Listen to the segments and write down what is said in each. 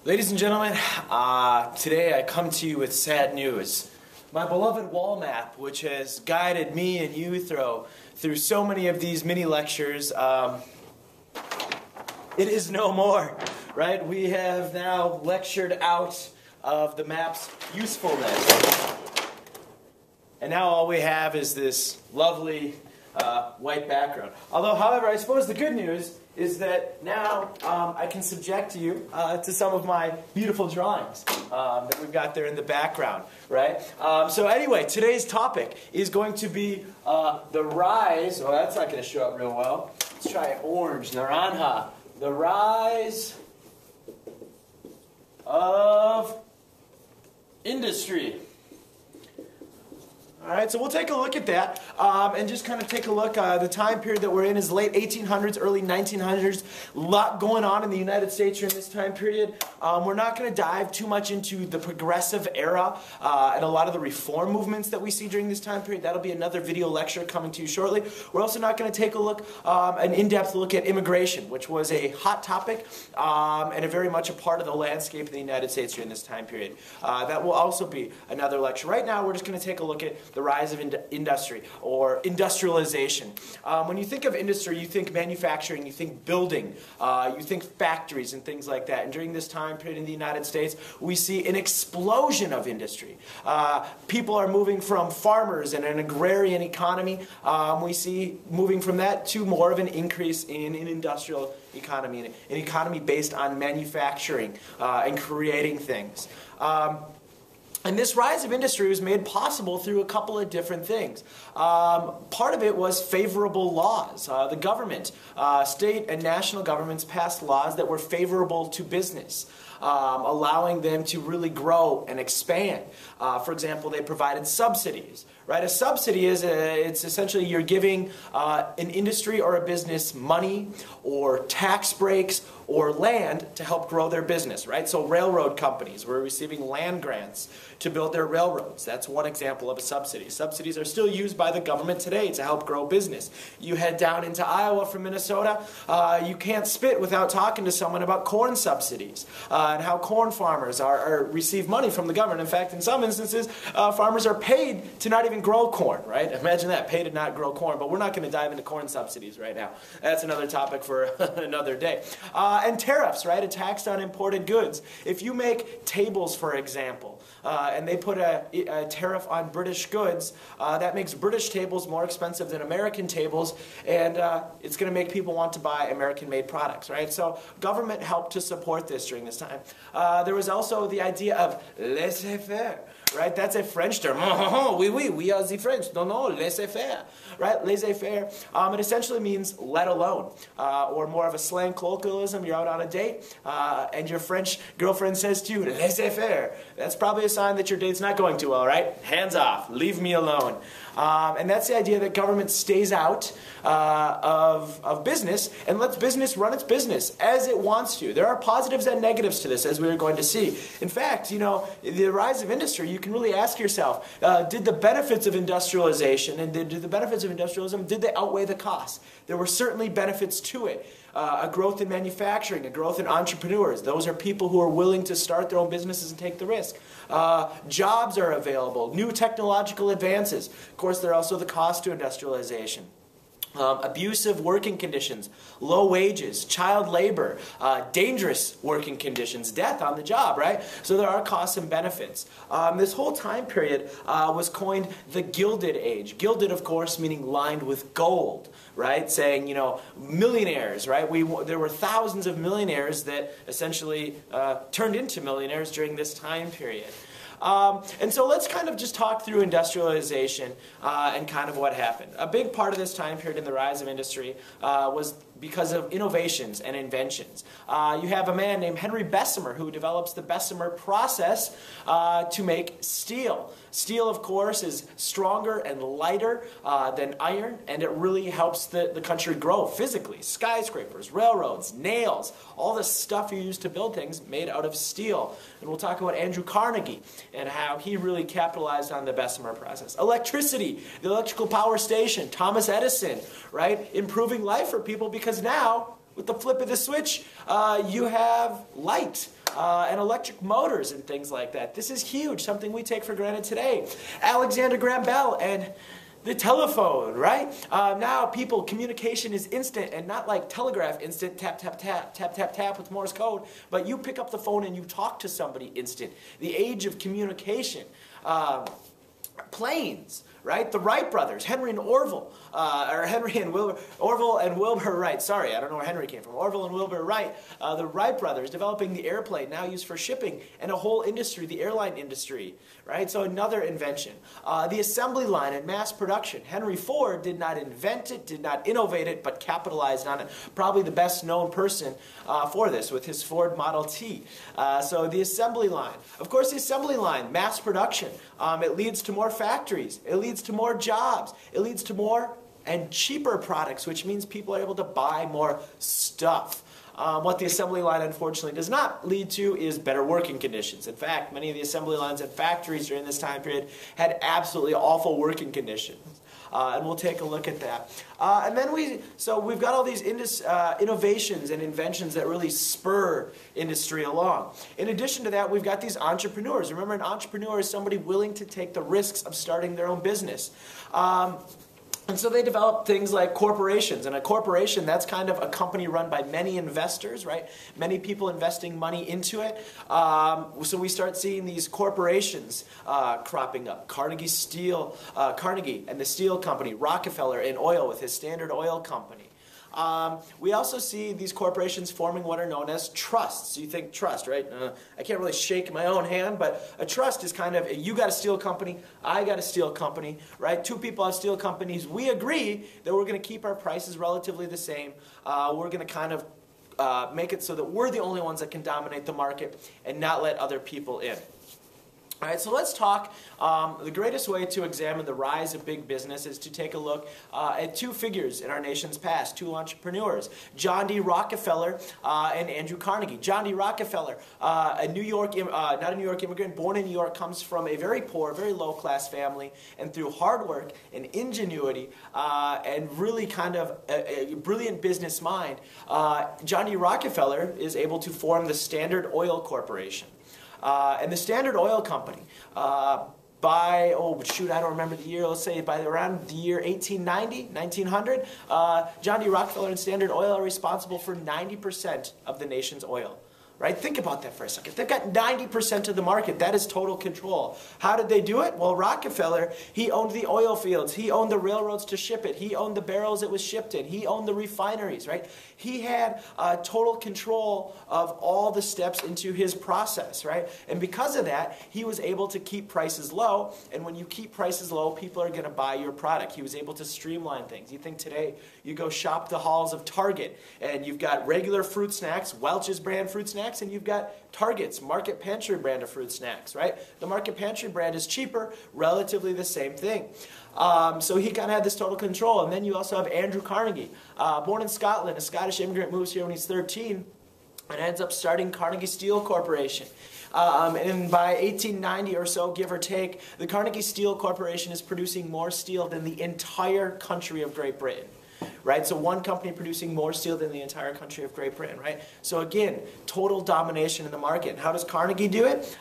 Ladies and gentlemen, today I come to you with sad news. My beloved wall map, which has guided me and you through so many of these mini lectures, it is no more, right? We have now lectured out of the map's usefulness. And now all we have is this lovely white background. Although, however, I suppose the good news is that now I can subject you to some of my beautiful drawings that we've got there in the background, right? So anyway, today's topic is going to be the rise, well, that's not going to show up real well. Let's try orange, naranja. The rise of industry. All right, so we'll take a look at that and just kind of take a look. The time period that we're in is late 1800s, early 1900s. A lot going on in the United States during this time period. We're not going to dive too much into the progressive era and a lot of the reform movements that we see during this time period. That'll be another video lecture coming to you shortly. We're also not going to take a look, an in-depth look at immigration, which was a hot topic and a very much a part of the landscape of the United States during this time period. That will also be another lecture. Right now, we're just going to take a look at the rise of industry, or industrialization. When you think of industry, you think manufacturing, you think building, you think factories and things like that. And during this time period in the United States, we see an explosion of industry. People are moving from farmers and an agrarian economy. We see moving from that to more of an increase in an industrial economy, an economy based on manufacturing and creating things. And this rise of industry was made possible through a couple of different things. Part of it was favorable laws. The government, state and national governments passed laws that were favorable to business, allowing them to really grow and expand. For example, they provided subsidies. Right? A subsidy is it's essentially you're giving an industry or a business money or tax breaks or land to help grow their business, right? So railroad companies were receiving land grants to build their railroads. That's one example of a subsidy. Subsidies are still used by the government today to help grow business. You head down into Iowa from Minnesota, you can't spit without talking to someone about corn subsidies and how corn farmers receive money from the government. In fact, in some instances, farmers are paid to not even grow corn, right? Imagine that, paid to not grow corn. But we're not going to dive into corn subsidies right now. That's another topic for another day. And tariffs, right? A tax on imported goods. If you make tables, for example, and they put a tariff on British goods, that makes British tables more expensive than American tables, and it's going to make people want to buy American-made products, right? So government helped to support this during this time. There was also the idea of laissez faire. Right, that's a French term. Oui, oui, we are the French. No, laissez faire. Right, laissez faire. It essentially means let alone, or more of a slang colloquialism. You're out on a date, and your French girlfriend says to you, laissez faire. That's probably a sign that your date's not going too well, right? Hands off, leave me alone. And that's the idea that government stays out of business and lets business run its business as it wants to. There are positives and negatives to this, as we are going to see. In fact, you know, the rise of industry, you can really ask yourself, did the benefits of industrialization and did the benefits of industrialism, did they outweigh the costs? There were certainly benefits to it. A growth in manufacturing, a growth in entrepreneurs. Those are people who are willing to start their own businesses and take the risk. Jobs are available, new technological advances. Of course, there are also the cost to industrialization. Abusive working conditions, low wages, child labor, dangerous working conditions, death on the job, right? So there are costs and benefits. This whole time period was coined the Gilded Age. Gilded, of course, meaning lined with gold, right? Saying, you know, millionaires, right? There were thousands of millionaires that essentially turned into millionaires during this time period. And so let's kind of just talk through industrialization and kind of what happened. A big part of this time period in the rise of industry was because of innovations and inventions. You have a man named Henry Bessemer who develops the Bessemer process to make steel. Steel, of course, is stronger and lighter than iron, and it really helps the country grow physically. Skyscrapers, railroads, nails, all the stuff you use to build things made out of steel. And we'll talk about Andrew Carnegie and how he really capitalized on the Bessemer process. Electricity, the electrical power station, Thomas Edison, right? Improving life for people because now, with the flip of the switch, you have light. and electric motors and things like that. This is huge, something we take for granted today. Alexander Graham Bell and the telephone, right? Now communication is instant and not like telegraph instant, tap, tap, tap, tap, tap, tap with Morse code, but you pick up the phone and you talk to somebody instant. The age of communication. Planes, right? The Wright brothers, Henry and Orville, Orville and Wilbur Wright. Sorry, I don't know where Henry came from. Orville and Wilbur Wright, the Wright brothers, developing the airplane, now used for shipping, and a whole industry, the airline industry, right? So another invention. The assembly line and mass production. Henry Ford did not invent it, did not innovate it, but capitalized on it. Probably the best known person for this with his Ford Model T. So the assembly line. Of course, the assembly line, mass production. It leads to more factories. It leads to more jobs. It leads to more and cheaper products, which means people are able to buy more stuff. What the assembly line unfortunately does not lead to is better working conditions. In fact, many of the assembly lines and factories during this time period had absolutely awful working conditions. And we'll take a look at that. And then we've got all these innovations and inventions that really spur industry along. In addition to that, we've got these entrepreneurs. Remember, an entrepreneur is somebody willing to take the risks of starting their own business. And so they developed things like corporations. And a corporation, that's kind of a company run by many investors, right? Many people investing money into it. So we start seeing these corporations cropping up. Carnegie and the Steel Company, Rockefeller in oil with his Standard Oil Company. We also see these corporations forming what are known as trusts. You think trust, right? I can't really shake my own hand, but a trust is kind of, you got a steel company, I got a steel company, right? Two people have steel companies. We agree that we're going to keep our prices relatively the same. We're going to kind of make it so that we're the only ones that can dominate the market and not let other people in. All right, so let's talk. The greatest way to examine the rise of big business is to take a look at two figures in our nation's past, two entrepreneurs, John D. Rockefeller and Andrew Carnegie. John D. Rockefeller, not a New York immigrant, born in New York, comes from a very poor, very low-class family, and through hard work and ingenuity and really kind of a brilliant business mind, John D. Rockefeller is able to form the Standard Oil Corporation. And the Standard Oil Company, I don't remember the year, let's say by around the year 1890, 1900, John D. Rockefeller and Standard Oil are responsible for 90% of the nation's oil. Right? Think about that for a second. They've got 90% of the market. That is total control. How did they do it? Well, Rockefeller, he owned the oil fields. He owned the railroads to ship it. He owned the barrels it was shipped in. He owned the refineries, right? He had total control of all the steps into his process, right? And because of that, he was able to keep prices low. And when you keep prices low, people are going to buy your product. He was able to streamline things. You think today, you go shop the halls of Target, and you've got regular fruit snacks, Welch's brand fruit snacks, and you've got Target's Market Pantry brand of fruit snacks, right? The Market Pantry brand is cheaper, relatively the same thing. So he kind of had this total control. And then you also have Andrew Carnegie, born in Scotland, a Scottish immigrant, moves here when he's 13 and ends up starting Carnegie Steel Corporation. And by 1890 or so, give or take, the Carnegie Steel Corporation is producing more steel than the entire country of Great Britain. Right? So one company producing more steel than the entire country of Great Britain, right? So again, total domination in the market. And how does Carnegie do it?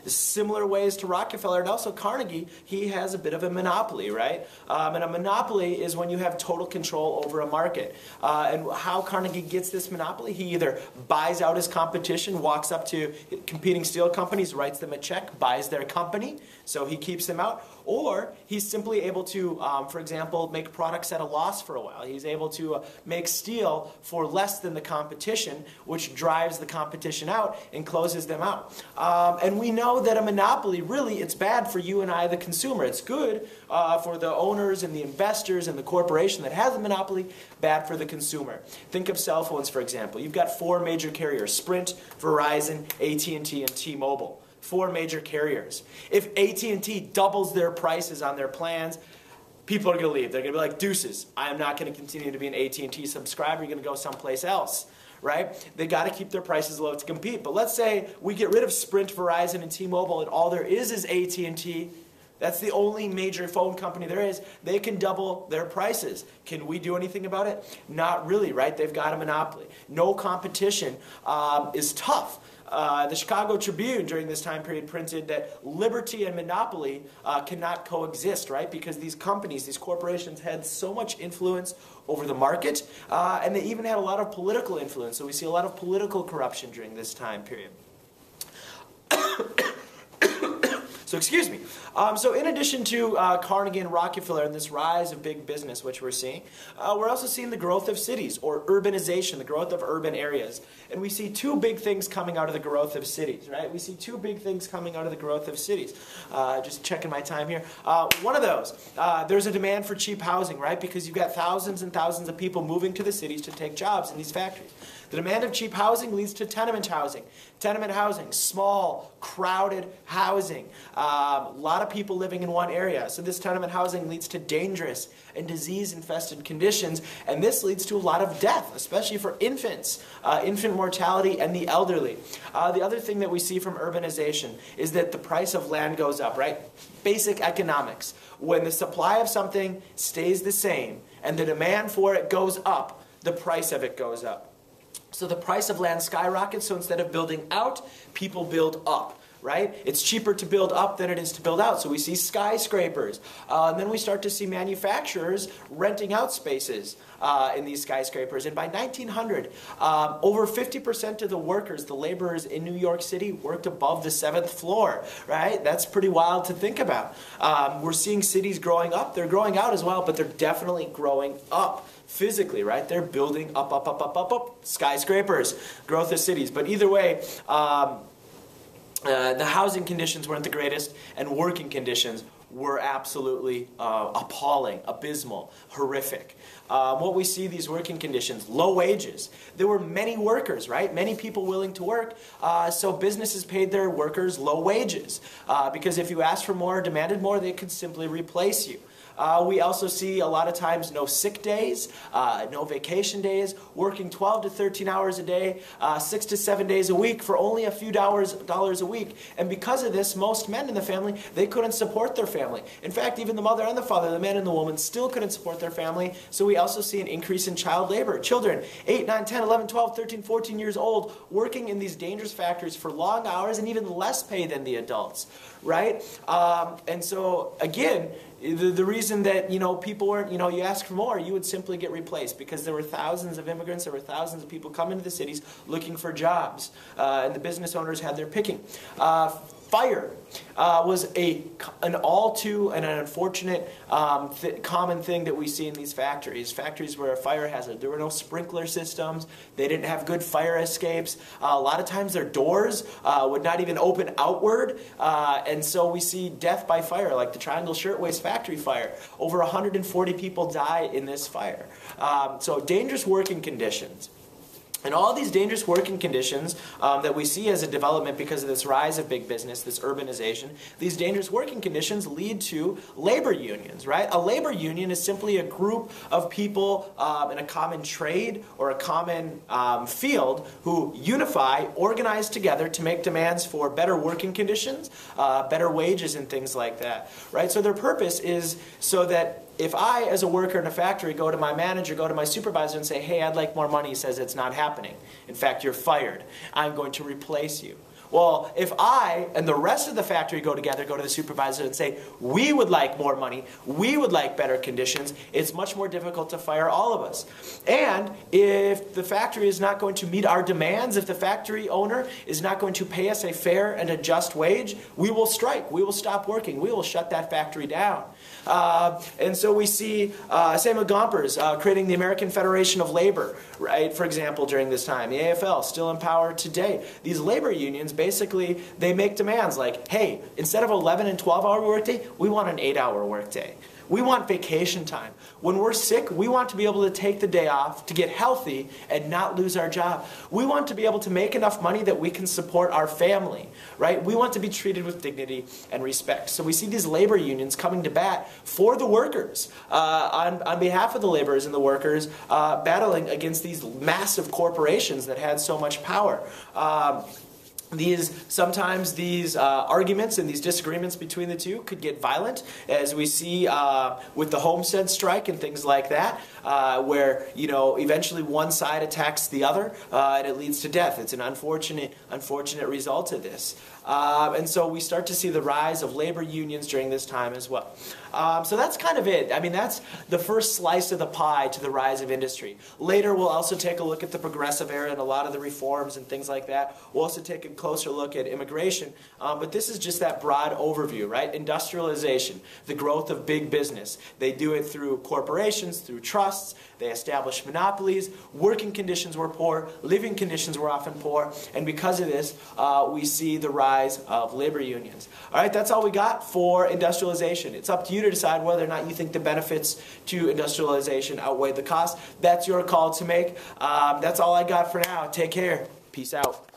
Similar ways to Rockefeller, and also Carnegie, he has a bit of a monopoly, right? And a monopoly is when you have total control over a market. And how Carnegie gets this monopoly, he either buys out his competition, walks up to competing steel companies, writes them a check, buys their company, so he keeps them out, or he's simply able to, for example, make products at a loss for a while. He's able to make steel for less than the competition, which drives the competition out and closes them out. And we know that a monopoly, really, it's bad for you and I, the consumer. It's good for the owners and the investors and the corporation that has a monopoly, bad for the consumer. Think of cell phones, for example. You've got four major carriers, Sprint, Verizon, AT&T, and T-Mobile. Four major carriers. If AT&T doubles their prices on their plans, people are going to leave. They're going to be like, deuces, I am not going to continue to be an AT&T subscriber. You're going to go someplace else, right? They got to keep their prices low to compete. But let's say we get rid of Sprint, Verizon, and T-Mobile, and all there is AT&T. That's the only major phone company there is. They can double their prices. Can we do anything about it? Not really, right? They've got a monopoly. No competition is tough. The Chicago Tribune during this time period printed that liberty and monopoly cannot coexist, right? Because these companies, these corporations had so much influence over the market, and they even had a lot of political influence. So we see a lot of political corruption during this time period. So excuse me. So in addition to Carnegie and Rockefeller and this rise of big business, which we're seeing, we're also seeing the growth of cities, or urbanization, the growth of urban areas. And we see two big things coming out of the growth of cities, right? We see two big things coming out of the growth of cities. Just checking my time here. One of those, there's a demand for cheap housing, right? Because you've got thousands and thousands of people moving to the cities to take jobs in these factories. The demand of cheap housing leads to tenement housing. Tenement housing, small, crowded housing. A lot of people living in one area. So this tenement housing leads to dangerous and disease-infested conditions, and this leads to a lot of death, especially for infants, infant mortality, and the elderly. The other thing that we see from urbanization is that the price of land goes up, right? Basic economics. When the supply of something stays the same and the demand for it goes up, the price of it goes up. So the price of land skyrockets, so instead of building out, people build up, right? It's cheaper to build up than it is to build out, so we see skyscrapers. And then we start to see manufacturers renting out spaces in these skyscrapers. And by 1900, over 50% of the workers, the laborers in New York City, worked above the 7th floor, right? That's pretty wild to think about. We're seeing cities growing up. They're growing out as well, but they're definitely growing up. Physically, right? They're building up, up, up, up, up, up, skyscrapers, growth of cities. But either way, the housing conditions weren't the greatest, and working conditions were absolutely appalling, abysmal, horrific. What we see, these working conditions, low wages. There were many workers, right? Many people willing to work, so businesses paid their workers low wages. Because if you asked for more or demanded more, they could simply replace you. We also see a lot of times no sick days, no vacation days, working 12 to 13 hours a day, 6 to 7 days a week for only a few dollars a week. And because of this, most men in the family, they couldn't support their family. In fact, even the mother and the father, the man and the woman, still couldn't support their family. So we also see an increase in child labor. Children, 8, 9, 10, 11, 12, 13, 14 years old, working in these dangerous factories for long hours and even less pay than the adults, right? And so, again, the reason that, people weren't, you ask for more, you would simply get replaced because there were thousands of immigrants, there were thousands of people coming to the cities looking for jobs, and the business owners had their picking. Fire was an all too and an unfortunate common thing that we see in these factories. Factories were a fire hazard. There were no sprinkler systems. They didn't have good fire escapes. A lot of times their doors would not even open outward. And so we see death by fire, like the Triangle Shirtwaist factory fire. Over 140 people die in this fire. So dangerous working conditions. And all these dangerous working conditions that we see as a development because of this rise of big business, this urbanization, these dangerous working conditions lead to labor unions, right? A labor union is simply a group of people in a common trade or a common field who unify, organize together to make demands for better working conditions, better wages and things like that, right? So their purpose is so that if I, as a worker in a factory, go to my manager, go to my supervisor and say, hey, I'd like more money, he says it's not happening. In fact, you're fired. I'm going to replace you. Well, if I and the rest of the factory go together, go to the supervisor and say, we would like more money, we would like better conditions, it's much more difficult to fire all of us. And if the factory is not going to meet our demands, if the factory owner is not going to pay us a fair and a just wage, we will strike, we will stop working, we will shut that factory down. And so we see Samuel Gompers creating the American Federation of Labor, right, for example, during this time. The AFL, still in power today. These labor unions, basically, they make demands like, hey, instead of 11 and 12-hour workday, we want an 8-hour workday. We want vacation time. When we're sick, we want to be able to take the day off to get healthy and not lose our job. We want to be able to make enough money that we can support our family, right? We want to be treated with dignity and respect. So we see these labor unions coming to bat for the workers, on behalf of the laborers and the workers, battling against these massive corporations that had so much power. Sometimes these arguments and these disagreements between the two could get violent, as we see with the homestead strike and things like that, where eventually one side attacks the other, and it leads to death. It's an unfortunate result of this. And so we start to see the rise of labor unions during this time as well. So that's kind of it. I mean, that's the first slice of the pie to the rise of industry. Later, we'll also take a look at the progressive era and a lot of the reforms and things like that. We'll also take a closer look at immigration. But this is just that broad overview, right? Industrialization, the growth of big business. They do it through corporations, through trusts. They establish monopolies. Working conditions were poor. Living conditions were often poor. And because of this, we see the rise of labor unions. All right, that's all we got for industrialization. It's up to you to decide whether or not you think the benefits to industrialization outweigh the cost. That's your call to make. That's all I got for now. Take care. Peace out.